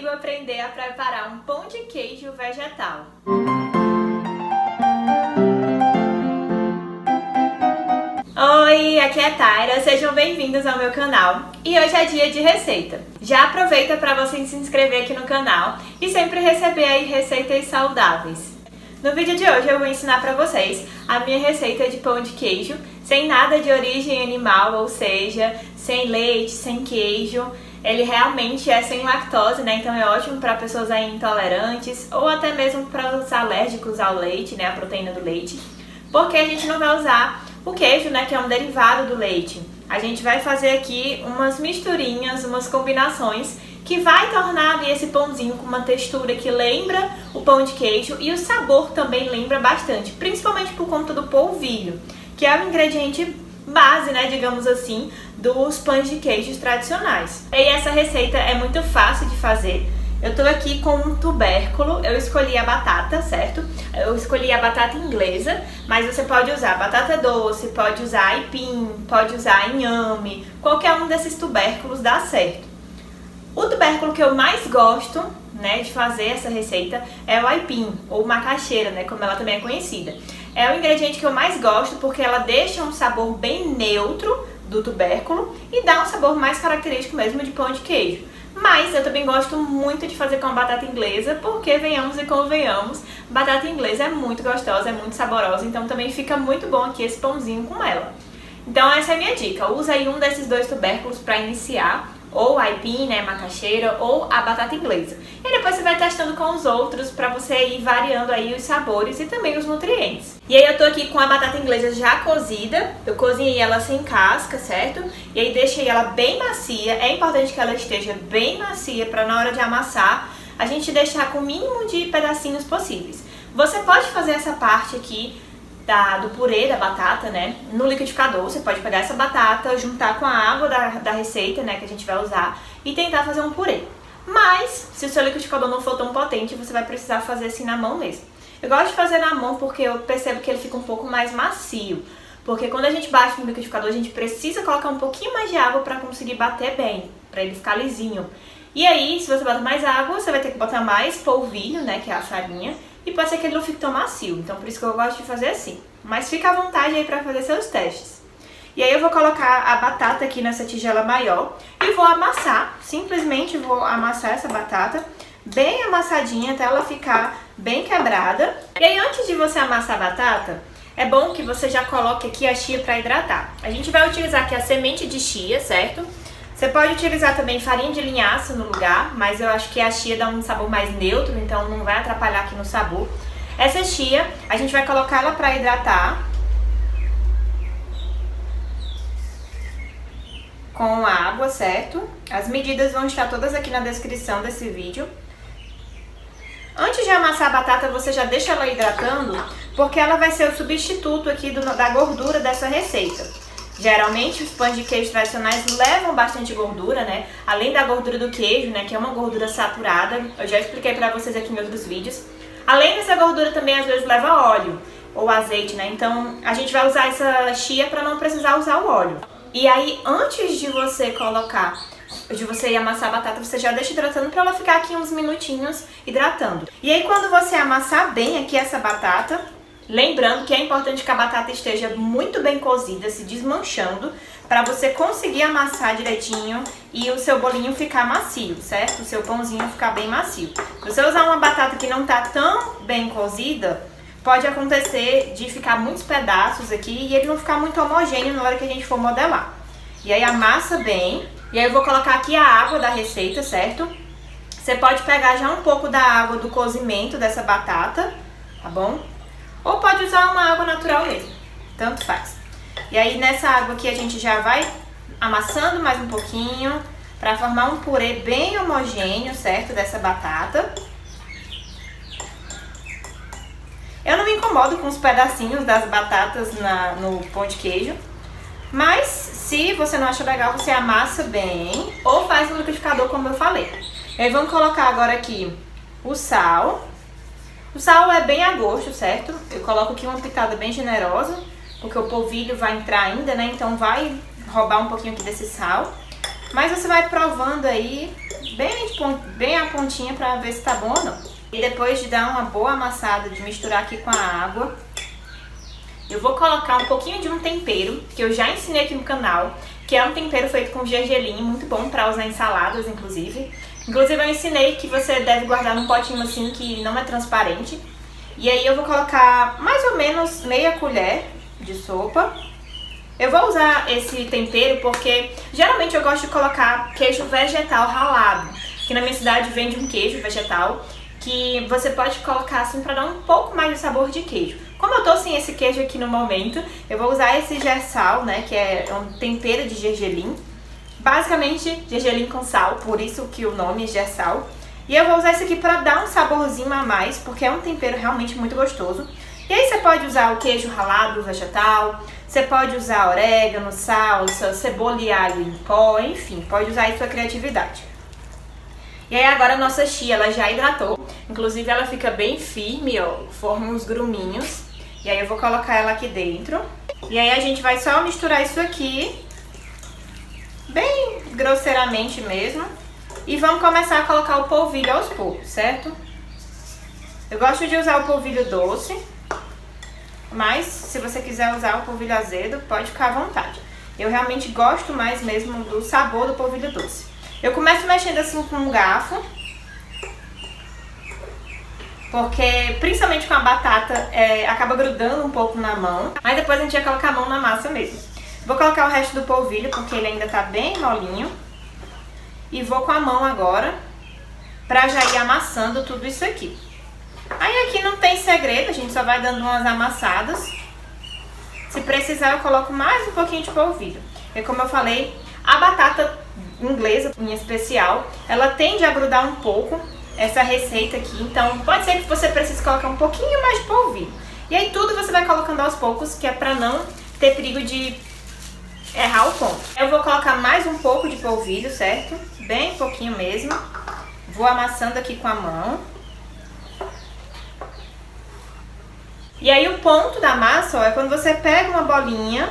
comigo aprender a preparar um pão de queijo vegetal. Oi, aqui é a Taira, sejam bem-vindos ao meu canal e hoje é dia de receita. Já aproveita para você se inscrever aqui no canal e sempre receber aí receitas saudáveis. No vídeo de hoje eu vou ensinar para vocês a minha receita de pão de queijo sem nada de origem animal, ou seja, sem leite, sem queijo. Ele realmente é sem lactose, né? Então é ótimo para pessoas aí intolerantes ou até mesmo para os alérgicos ao leite, né? A proteína do leite. Porque a gente não vai usar o queijo, né? Que é um derivado do leite. A gente vai fazer aqui umas misturinhas, umas combinações que vai tornar ali esse pãozinho com uma textura que lembra o pão de queijo e o sabor também lembra bastante, principalmente por conta do polvilho, que é o ingrediente base, né, digamos assim, dos pães de queijos tradicionais. E essa receita é muito fácil de fazer. Eu tô aqui com um tubérculo, eu escolhi a batata, certo? Eu escolhi a batata inglesa, mas você pode usar batata doce, pode usar aipim, pode usar inhame, qualquer um desses tubérculos dá certo. O tubérculo que eu mais gosto, né, de fazer essa receita é o aipim, ou macaxeira, né, como ela também é conhecida. É o ingrediente que eu mais gosto porque ela deixa um sabor bem neutro do tubérculo e dá um sabor mais característico mesmo de pão de queijo. Mas eu também gosto muito de fazer com batata inglesa, porque venhamos e convenhamos, batata inglesa é muito gostosa, é muito saborosa, então também fica muito bom aqui esse pãozinho com ela. Então essa é a minha dica, usa aí um desses dois tubérculos para iniciar, ou aipim, né, macaxeira, ou a batata inglesa. E depois você vai testando com os outros pra você ir variando aí os sabores e também os nutrientes. E aí eu tô aqui com a batata inglesa já cozida, eu cozinhei ela sem casca, certo? E aí deixei ela bem macia, é importante que ela esteja bem macia pra na hora de amassar, a gente deixar com o mínimo de pedacinhos possíveis. Você pode fazer essa parte aqui do purê da batata, né, no liquidificador. Você pode pegar essa batata, juntar com a água da receita, né, que a gente vai usar e tentar fazer um purê. Mas, se o seu liquidificador não for tão potente, você vai precisar fazer assim na mão mesmo. Eu gosto de fazer na mão porque eu percebo que ele fica um pouco mais macio. Porque quando a gente bate no liquidificador, a gente precisa colocar um pouquinho mais de água para conseguir bater bem, para ele ficar lisinho. E aí, se você botar mais água, você vai ter que botar mais polvilho, né, que é a farinha. E pode ser que ele não fique tão macio, então por isso que eu gosto de fazer assim. Mas fica à vontade aí pra fazer seus testes. E aí eu vou colocar a batata aqui nessa tigela maior e vou amassar, simplesmente vou amassar essa batata bem amassadinha até ela ficar bem quebrada. E aí antes de você amassar a batata, é bom que você já coloque aqui a chia pra hidratar. A gente vai utilizar aqui a semente de chia, certo? Você pode utilizar também farinha de linhaça no lugar, mas eu acho que a chia dá um sabor mais neutro, então não vai atrapalhar aqui no sabor. Essa chia, a gente vai colocar ela para hidratar com água, certo? As medidas vão estar todas aqui na descrição desse vídeo. Antes de amassar a batata, você já deixa ela hidratando, porque ela vai ser o substituto aqui da gordura dessa receita. Geralmente os pães de queijo tradicionais levam bastante gordura, né? Além da gordura do queijo, né? Que é uma gordura saturada. Eu já expliquei pra vocês aqui em outros vídeos. Além dessa gordura também às vezes leva óleo ou azeite, né? Então a gente vai usar essa chia pra não precisar usar o óleo. E aí antes de você ir amassar a batata, você já deixa hidratando pra ela ficar aqui uns minutinhos hidratando. E aí quando você amassar bem aqui essa batata, lembrando que é importante que a batata esteja muito bem cozida, se desmanchando, para você conseguir amassar direitinho e o seu bolinho ficar macio, certo? O seu pãozinho ficar bem macio. Se você usar uma batata que não tá tão bem cozida, pode acontecer de ficar muitos pedaços aqui e ele não ficar muito homogêneo na hora que a gente for modelar. E aí amassa bem. E aí eu vou colocar aqui a água da receita, certo? Você pode pegar já um pouco da água do cozimento dessa batata, tá bom? Ou pode usar uma água natural mesmo, tanto faz. E aí nessa água aqui a gente já vai amassando mais um pouquinho para formar um purê bem homogêneo, certo? Dessa batata. Eu não me incomodo com os pedacinhos das batatas no pão de queijo, mas se você não acha legal, você amassa bem ou faz no liquidificador como eu falei. E aí vamos colocar agora aqui o sal. O sal é bem a gosto, certo? Eu coloco aqui uma pitada bem generosa, porque o polvilho vai entrar ainda, né? Então vai roubar um pouquinho aqui desse sal. Mas você vai provando aí bem a pontinha pra ver se tá bom ou não. E depois de dar uma boa amassada, de misturar aqui com a água, eu vou colocar um pouquinho de um tempero, que eu já ensinei aqui no canal, que é um tempero feito com gergelim, muito bom pra usar em saladas, inclusive. Inclusive eu ensinei que você deve guardar num potinho assim que não é transparente. E aí eu vou colocar mais ou menos meia colher de sopa. Eu vou usar esse tempero porque geralmente eu gosto de colocar queijo vegetal ralado. Aqui na minha cidade vende um queijo vegetal que você pode colocar assim para dar um pouco mais de sabor de queijo. Como eu tô sem esse queijo aqui no momento, eu vou usar esse gersal, né, que é um tempero de gergelim. Basicamente, gergelim com sal, por isso que o nome é gersal. E eu vou usar esse aqui para dar um saborzinho a mais, porque é um tempero realmente muito gostoso. E aí você pode usar o queijo ralado vegetal, você pode usar orégano, salsa, cebola e alho em pó, enfim, pode usar aí sua criatividade. E aí agora a nossa chia, ela já hidratou, inclusive ela fica bem firme, ó, forma uns gruminhos. E aí eu vou colocar ela aqui dentro. E aí a gente vai só misturar isso aqui, bem grosseiramente mesmo. E vamos começar a colocar o polvilho aos poucos, certo? Eu gosto de usar o polvilho doce, mas se você quiser usar o polvilho azedo, pode ficar à vontade. Eu realmente gosto mais mesmo do sabor do polvilho doce. Eu começo mexendo assim com um garfo, porque principalmente com a batata acaba grudando um pouco na mão. Aí depois a gente vai colocar a mão na massa mesmo. Vou colocar o resto do polvilho porque ele ainda tá bem molinho. E vou com a mão agora pra já ir amassando tudo isso aqui. Aí aqui não tem segredo, a gente só vai dando umas amassadas. Se precisar eu coloco mais um pouquinho de polvilho. E como eu falei, a batata inglesa, em especial, ela tende a grudar um pouco essa receita aqui. Então pode ser que você precise colocar um pouquinho mais de polvilho. E aí tudo você vai colocando aos poucos, que é pra não ter perigo de errar o ponto. Eu vou colocar mais um pouco de polvilho, certo? Bem pouquinho mesmo. Vou amassando aqui com a mão. E aí o ponto da massa, ó, é quando você pega uma bolinha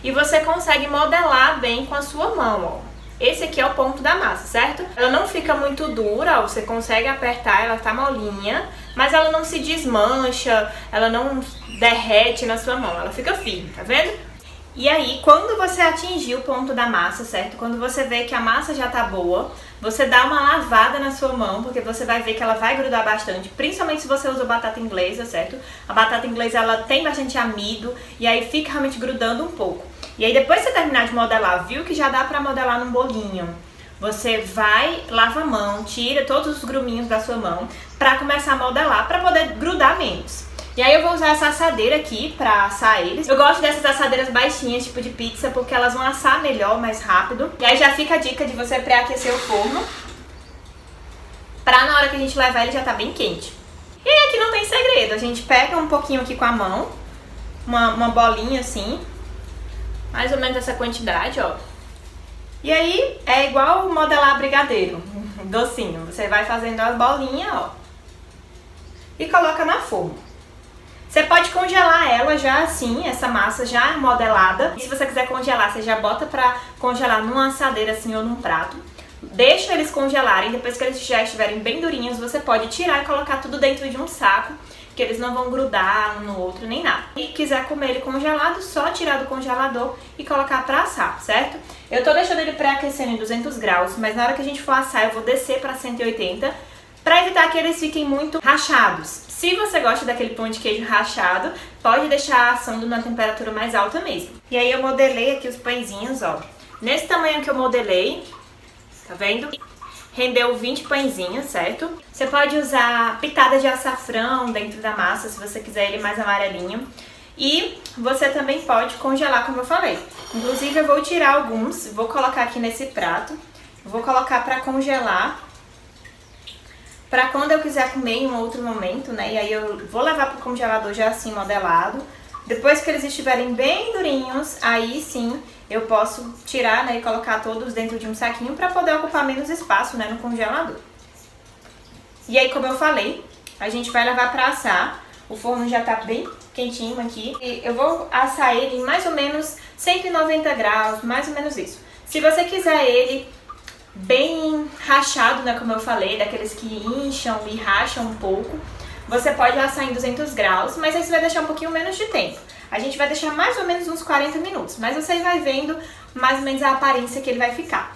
e você consegue modelar bem com a sua mão, ó. Esse aqui é o ponto da massa, certo? Ela não fica muito dura, ó, você consegue apertar, ela tá molinha, mas ela não se desmancha, ela não derrete na sua mão, ela fica firme, tá vendo? E aí, quando você atingir o ponto da massa, certo? Quando você vê que a massa já tá boa, você dá uma lavada na sua mão, porque você vai ver que ela vai grudar bastante, principalmente se você usa batata inglesa, certo? A batata inglesa, ela tem bastante amido, e aí fica realmente grudando um pouco. E aí, depois que você terminar de modelar, viu que já dá pra modelar num bolinho, você vai, lava a mão, tira todos os gruminhos da sua mão, pra começar a modelar, pra poder grudar menos. E aí eu vou usar essa assadeira aqui pra assar eles. Eu gosto dessas assadeiras baixinhas, tipo de pizza, porque elas vão assar melhor, mais rápido. E aí já fica a dica de você pré-aquecer o forno, pra na hora que a gente levar ele já tá bem quente. E aí aqui não tem segredo, a gente pega um pouquinho aqui com a mão, uma bolinha assim, mais ou menos essa quantidade, ó. E aí é igual modelar brigadeiro, docinho. Você vai fazendo as bolinhas, ó, e coloca na forma. Você pode congelar ela já assim, essa massa já modelada. E se você quiser congelar, você já bota pra congelar numa assadeira assim ou num prato. Deixa eles congelarem, depois que eles já estiverem bem durinhos, você pode tirar e colocar tudo dentro de um saco, que eles não vão grudar um no outro nem nada. E quiser comer ele congelado, só tirar do congelador e colocar pra assar, certo? Eu tô deixando ele pré-aquecendo em 200 graus, mas na hora que a gente for assar eu vou descer pra 180, pra evitar que eles fiquem muito rachados. Se você gosta daquele pão de queijo rachado, pode deixar assando na temperatura mais alta mesmo. E aí eu modelei aqui os pãezinhos, ó. Nesse tamanho que eu modelei, tá vendo? Rendeu 20 pãezinhos, certo? Você pode usar pitada de açafrão dentro da massa, se você quiser ele mais amarelinho. E você também pode congelar, como eu falei. Inclusive eu vou tirar alguns, vou colocar aqui nesse prato. Vou colocar pra congelar, pra quando eu quiser comer em um outro momento, né? E aí eu vou levar pro congelador já assim modelado. Depois que eles estiverem bem durinhos, aí sim eu posso tirar, né, e colocar todos dentro de um saquinho pra poder ocupar menos espaço, né, no congelador. E aí, como eu falei, a gente vai levar pra assar. O forno já tá bem quentinho aqui. E eu vou assar ele em mais ou menos 190 graus, mais ou menos isso. Se você quiser ele bem rachado, né, como eu falei, daqueles que incham e racham um pouco, você pode assar em 200 graus, mas aí você vai deixar um pouquinho menos de tempo. A gente vai deixar mais ou menos uns 40 minutos, mas você vai vendo mais ou menos a aparência que ele vai ficar.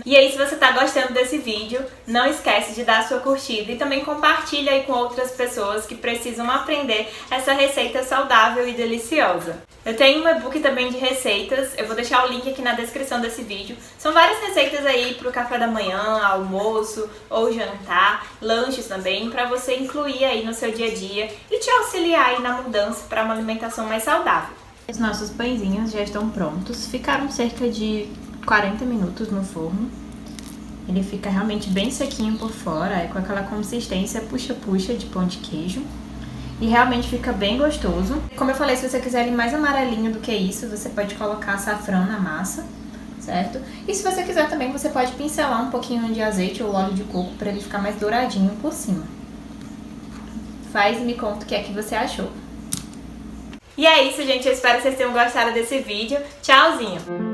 E aí, se você tá gostando desse vídeo, não esquece de dar a sua curtida e também compartilha aí com outras pessoas que precisam aprender essa receita saudável e deliciosa. Eu tenho um e-book também de receitas, eu vou deixar o link aqui na descrição desse vídeo. São várias receitas aí pro café da manhã, almoço ou jantar, lanches também, pra você incluir aí no seu dia a dia e te auxiliar aí na mudança para uma alimentação mais saudável. Os nossos pãezinhos já estão prontos, ficaram cerca de 40 minutos no forno. Ele fica realmente bem sequinho por fora, com aquela consistência puxa-puxa de pão de queijo. E realmente fica bem gostoso. Como eu falei, se você quiser ele mais amarelinho do que isso, você pode colocar açafrão na massa, certo? E se você quiser também, você pode pincelar um pouquinho de azeite ou óleo de coco para ele ficar mais douradinho por cima. Faz e me conta o que é que você achou. E é isso, gente. Eu espero que vocês tenham gostado desse vídeo. Tchauzinho!